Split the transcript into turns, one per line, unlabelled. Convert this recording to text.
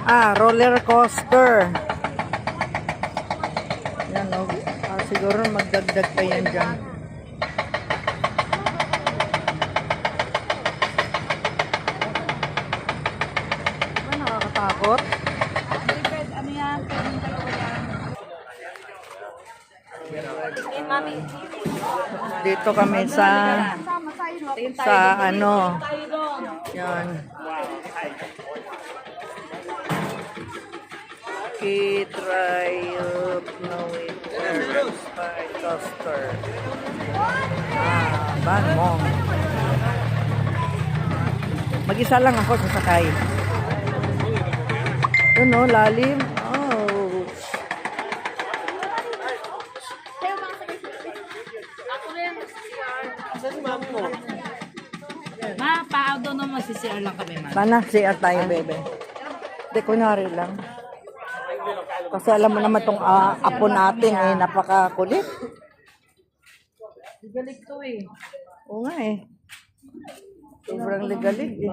Roller coaster. Yan o. Siguro magdagdag pa yan dyan. Ba, nakakatakot?
Ano yan?
Dito kami sa ano. Yan. K-Drive Nowator Spy Coaster. Banmong. Mag-isa lang ako sasakay. Yun o, lalim. Oh.
Ma, pa-outdoor naman si CR lang kami, ma.
Sana CR tayo, bebe. Hindi, kunyari lang. Kasi alam mo naman itong apo natin eh, napakakulit.
Ligalik to eh.
Oo nga eh. Sobrang ligalig eh.